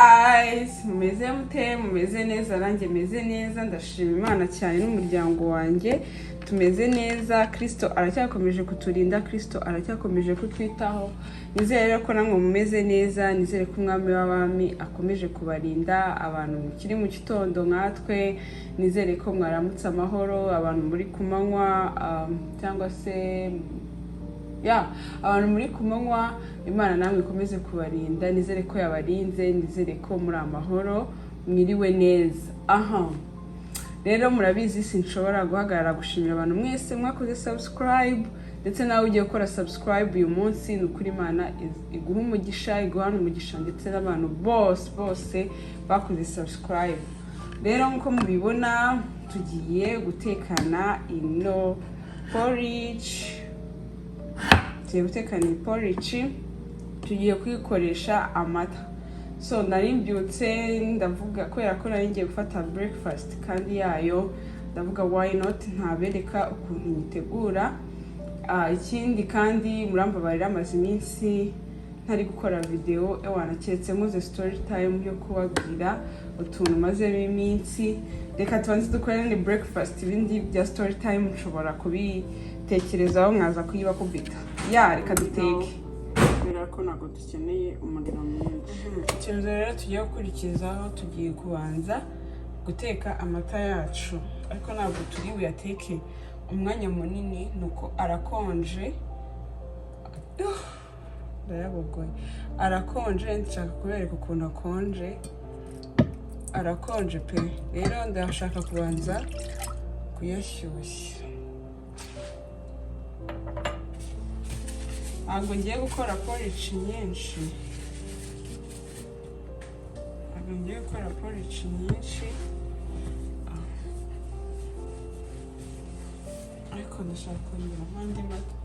guys, mumeze mute, mumeze neza, nanjye meze neza, ndashima Imana cyane n'umuryango wanjye tumeze neza. Kristo aracyakomeje kuturinda, Kristo aracyakomeje kutwitaho. Nizere rero ko namwe mumeze neza, nizere ko umwami w'abami akomeje kubarinda. Abantu mukiri mu gitondo nkatwe, nizere ko mwaramutse amahoro. Abantu muri kumanywa cyangwa se abantu muri kumanywa, Imana namwe ikomeze kubarinda. Nizere ko yabarinze, nizere ko muri amahoro, mwiriwe neza. Rero murabizi sinshobora guhagarara gushimira abantu mwese mwakoze subscribe, ndetse nawe ugiye gukora subscribe uyu munsi. Nukuri Imana iguha umugisha, iguhana umugisha, ndetse n'abantu bose bakoze subscribe. Rero nkuko mubibona tugiye gutekana ino porridge. Tugiye kwikoresha amata. So narimbyutse ndavuga kubera ko nari ngiye gufata breakfast kandi yayo, ndavuga why not ntabereka ukuntu nyitegura. Ikindi kandi murambabarira amaze iminsi ntari gukora video, naketse muze story time yo kubabwira utuntu mazemo iminsi. Reka tubanze dukorane breakfast, ibindi bya story time nshobora kubitekerezaho mwaza kuyiba kubita. Reka duteke. Kubera ko ntabwo dukeneye umuriro mwinshi. Ikintu rero tugiye gukurikizaho, tugiye kubanza guteka amata yacu, ariko ntabwo turi buyateke umwanya munini, nuko arakonje. Ndayabogoye. Arakonje, ndashaka kubereka ukuntu akonje. Arakonje pe. Rero ndashaka kubanza kuyashyushya. Ntabwo ngiye gukora porridge nyinshi. Ariko ndashaka kongera andi mata.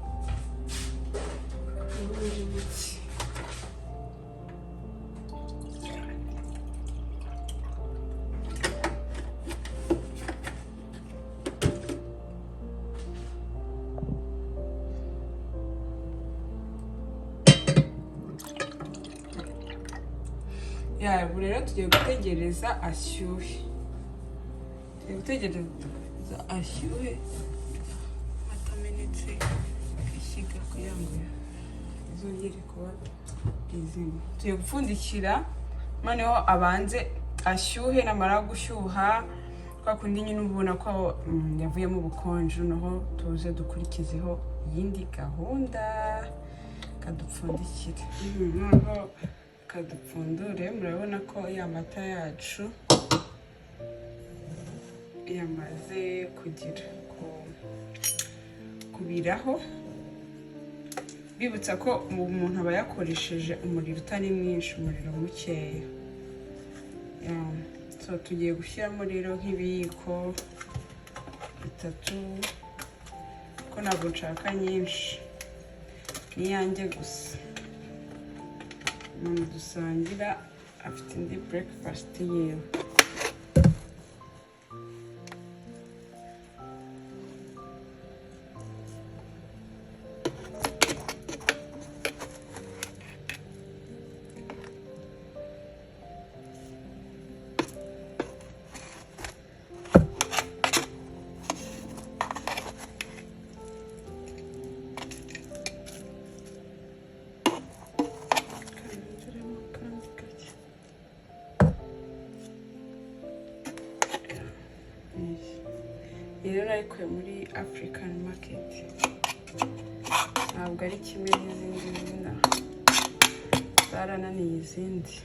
Ubu rero tugiye gutegereza ashyuhe. Amata amenetse ishyiga kugira ngo izongere kuba izima. Tugiye gupfundikira noneho abanze ashyuhe. Namara gushyuha, kwa kundi nyine ubona ko yavuyemo ubukonje, noneho tuze dukurikizeho iyindi gahunda. Kadupfundikire. Noneho kadupfundure. Murabona ko ya mata yacu yamaze kugira kubiraho. Bibutsa ko umuntu aba yakoresheje umuriro utari mwinshi, umuriro mukeya. So tugiye gushyiramo rero nk'ibiyiko 3, ko ntabwo nshaka nyinshi, niyanjye gusa. Umuntu dusangira afite indi breakfast yiwe. Rero narikuye muri African market, ntabwo ari kimwe n'izindi zina, zarananiye izindi.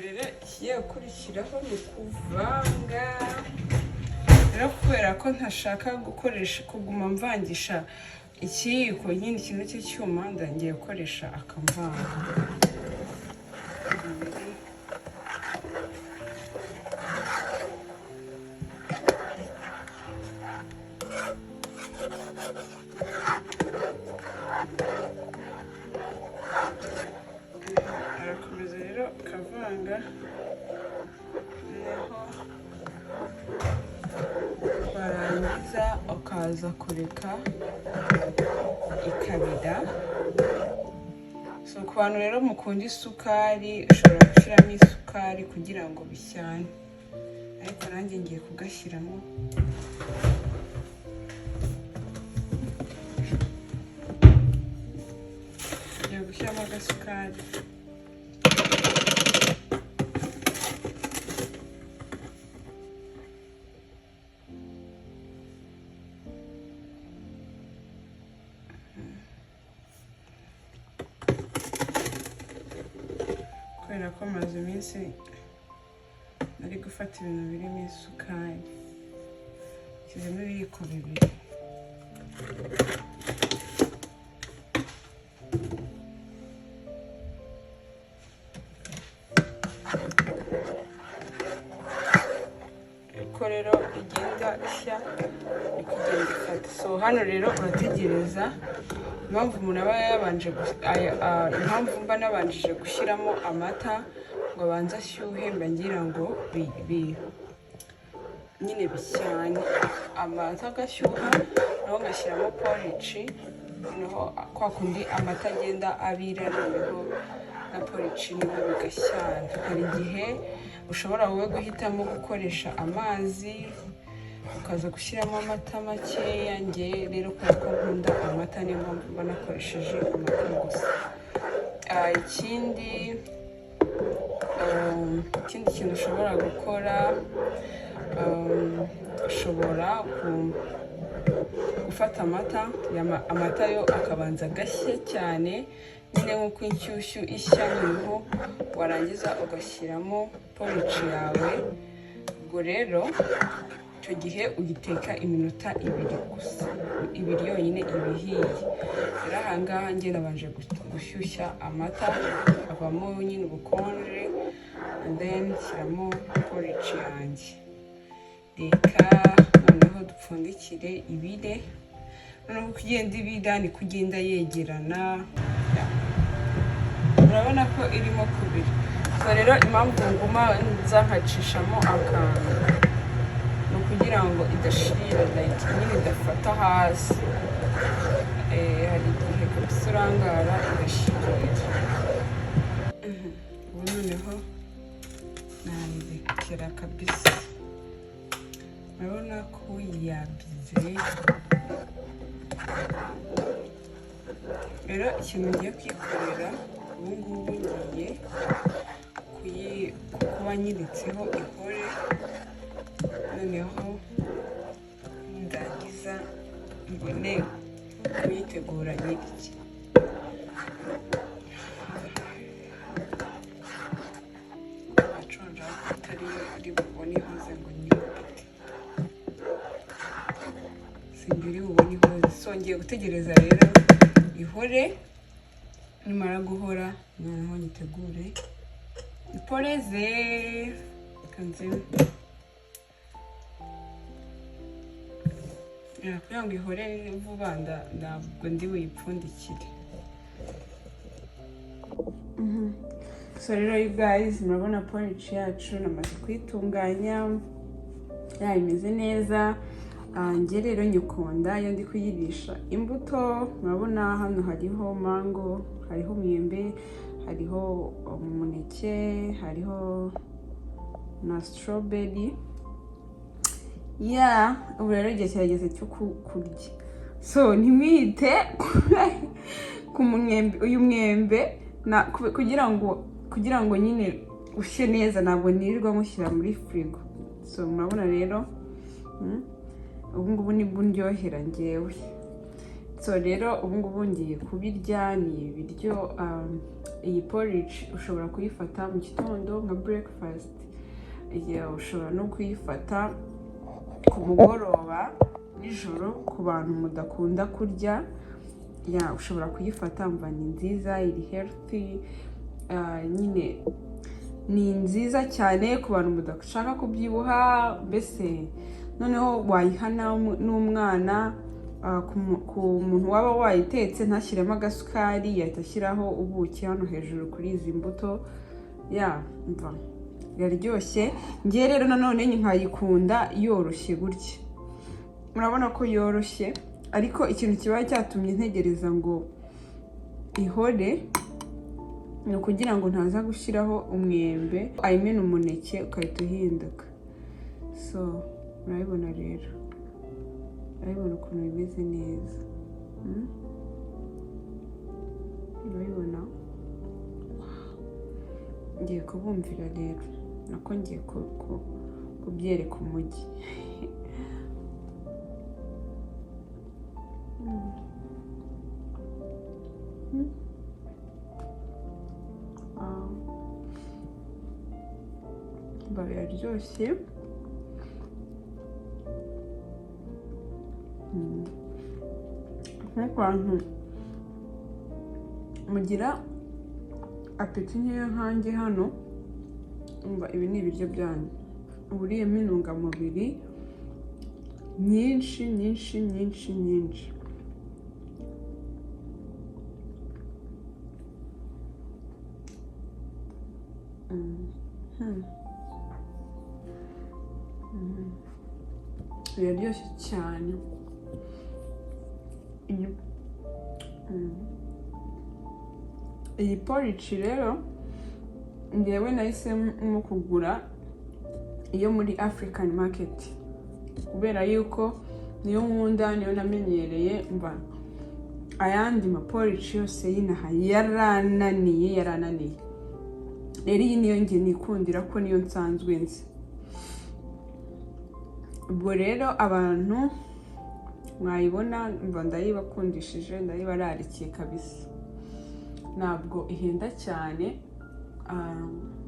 Rero ikigiye gukurikiraho ni ukuvanga. Rero kubera ko ntashaka kuguma mvangisha ikiyiko ikindi kintu cy'icyuma, ndangiye gukoresha akamvanga. Arakomeza rero akavanga, noneho warangiza ukaza kureka ikabira. So ku bantu rero mukunda isukari ushobora gushyiramo isukari kugira ngo bishyane, ariko nanjye ngiye kugashyiramo. Ngiye gushyiramo agasukari. Kubera ko maze iminsi nari gufata ibintu birimo isukari, nshyizemo ibiyiko 2. Uko rero igenda ishya ni kugenda ifata. So hano rero urategereza. Impamvu umuntu aba yabanje impamvu mba nabanjije gushyiramo amata ngo abanze ashyuhe, mba ngira ngo nyine bishyane. Amata agashyuha naho ngashyiramo porridge, noneho kwa kundi amata agenda abira noneho na porridge niho bigashyana. Hari igihe ushobora wowe guhitamo gukoresha amazi ukaza gushyiramo amata makeya. Nge rero kubera ko nkunda amata niyo mpamvu mba nakoresheje amata gusa. Ikindi kintu ushobora gukora, ushobora gufata amata yo akabanza agashya cyane, nyine nk'uko inshyushyu ishya, noneho warangiza ugashyiramo porridge yawe. Ubwo rero icyo gihe ugiteka iminota 2 gusa, 2 yonyine ibihiye. Rero ahangaha njye nabanje gushyushya amata avamo nyine ubukonje, and then nshyiramo porridge yanjye. Reka noneho dupfundikire ibire. Noneho kugenda ibira ni kugenda yegerana. Urabona ko irimo kubira. So rero impamvu nguma nza nkacishamo akantu kugira ngo idashirira, like nyine idafata hasi. Hari igihe kabisa urangara igashirira. Ubu noneho nabikira kabisa. Urabona ko yabize. Rero ikintu ngiye kwikorera ubu ngubu ngiye kuba nyiritseho ihore, noneho ndagiza mbone kuyitegura nyiriki. Aconja atari ari bubone ihoze ngo nyirite, simbiri bubone ihoze. So ngiye gutegereza rero ihore, nimara guhora noneho nyitegure iporeze. Kanze kugira ngo ihore vuba ntabwo ndi buyipfundikire. So rero you guys, murabona porridge yacu namaze kuyitunganya, imeze neza. Nge rero nyikunda iyo ndi kuyirisha imbuto. Murabona hano hariho mango, hariho umwembe, hariho umuneke, hariho na strawberry. Ubu rero igihe kirageze cyo kurya. So ntimwite ku mwembe, uyu mwembe kugira ngo nyine ushye neza, ntabwo nirirwa mushyira muri firigo. So murabona rero ubu ngubu nibwo ndyohera ngewe. So rero ubu ngubu ngiye kubirya. Ni ibiryo. Iyi porridge ushobora kuyifata mu gitondo nka breakfast, ushobora no kuyifata ku mugoroba, nijoro ku bantu mudakunda kurya. Ushobora kuyifata, mva ni nziza, iri healthy. Nyine ni nziza cyane ku bantu mudashaka kubyibuha. Mbese noneho wayihana n'umwana, ku muntu waba wayitetse ntashyiremo agasukari, yahita ashyiraho ubuki hano hejuru kuri izi mbuto. Mva yaryoshye. Ngiye rero nanone nkayikunda yoroshye gutya. Murabona ko yoroshye, ariko ikintu kibaye cyatumye ntegereza ngo ihore ni ukugira ngo ntaza gushyiraho umwembe umuneke ukahita uhinduka. So murabibona rero, murabibona ukuntu bimeze neza. Murabibona, ngiye kubumvira rero, nako ngiye kubyereka umujyi. Biraryoshye. Nk'abantu mugira apeti nkeya nkanjye hano, umva ibi ni ibiryo byanyu, uburiyemo intungamubiri nyinshi nyinshi nyinshi nyinshi. Biraryoshye cyane. Iyi porridge rero ngewe nahisemo kugura iyo muri African market kubera yuko niyo nkunda, niyo namenyereye. Mba ayandi ma porridge yose yinaha yarananiye. Rero iyi niyo nge nikundira ko niyo nsanzwe nzi. Ubwo rero abantu mwayibona mba ndayibakundishije, ndayibararikiye kabisa. Ntabwo ihenda cyane,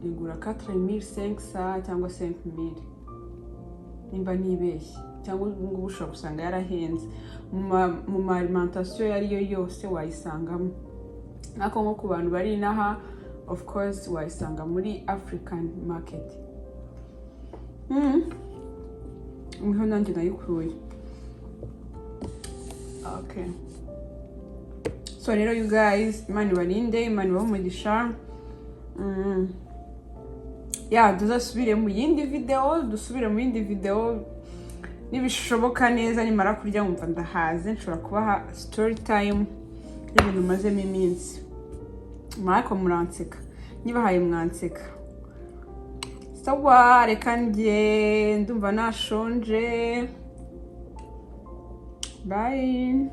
igura 4500 cyangwa 5000 nimba nibeshye, cyangwa ngubu ushobora gusanga yarahenze. Mu ma alimentation yariyo yose wayisangamo, nako nko ku bantu bari inaha of course wayisanga muri African market. Niho nanjye nayikuye. Okay, so rero you guys, Imana ibarinde, Imana ibahe umugisha. Tuzasubire mu yindi video, nibishoboka neza nimara kurya nkumva ndahaze, nshobora kubaha story time y'ibintu mazemo iminsi. Marako muranseka, nibahaye mwanseka. Sawa, reka ndumva nashonje. Bye.